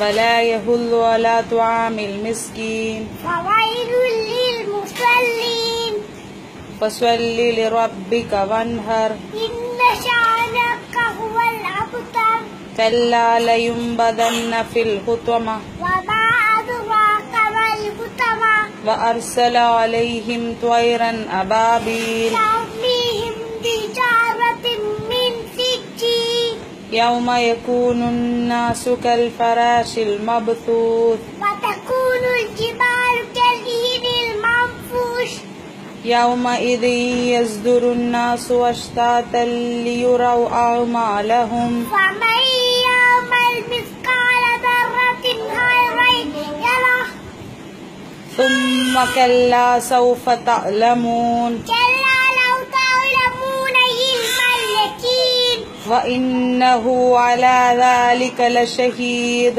ولا يحض على طعام المسكين فويل للمصلين فصل لربك وانحر إن شانئك هو الأبتر كلا لينبذن في الحطمة وما أدراك ما الحطمة وأرسل عليهم طيرا أبابيل ترميهم بحجارة من سجيل يوم يكون الناس كالفراش المبثوث وتكون الجبال كالعهن المنفوش يومئذ يصدر الناس أشتاتا ليروا أعمالهم فمن يعمل مثقال ذرة خيرا يره ثم كلا سوف تعلمون كلا لو تعلمون علم اليقين وإنه على ذلك لشهيد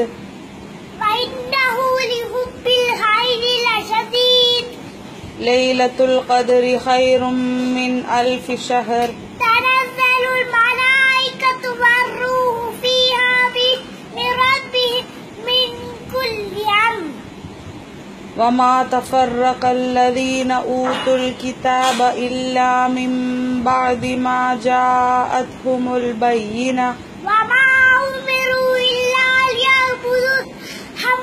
وإنه لحب الخير لشديد ليلة القدر خير من 1000 شهر تنزل الملائكة والروح فيها بإذن ربهم من كل أمر وما تفرق الذين أوتوا الكتاب إلا من بعد ما جاءتهم البينة وما أمروا إلا ليعبدوا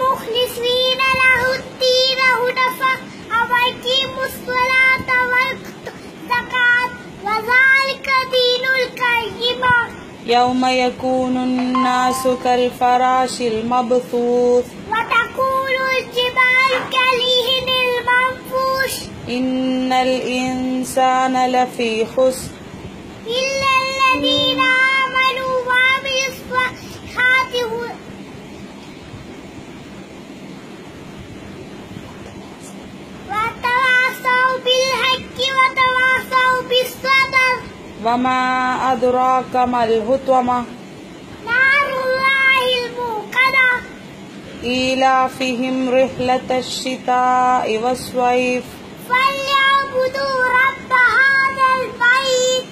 مخلصين له الدين حنفاء ويقيموا الصلاة ويؤتوا الزكاة وذلك دين القيمة يوم يكون الناس كالفراش المبثوث وتكون الجبال كالعهن المنفوش إن الإنسان لفي خسر إلا الذين آمنوا وعملوا الصالحات وتواصوا بالحق وتواصوا بالصبر وما أدراك ما الحطمة نار الله الموقدة إيلافهم رحلة الشتاء والصيف فليعبدوا رب هذا البيت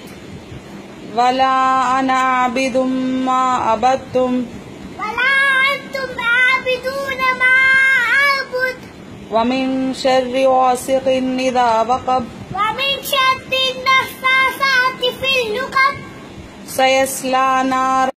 ولا أنا عابد ما عبدتم ولا أنتم عابدون ما أعبد ومن شر غاسق إذا وقب ومن شر النفاثات في العقد سيصلى نارا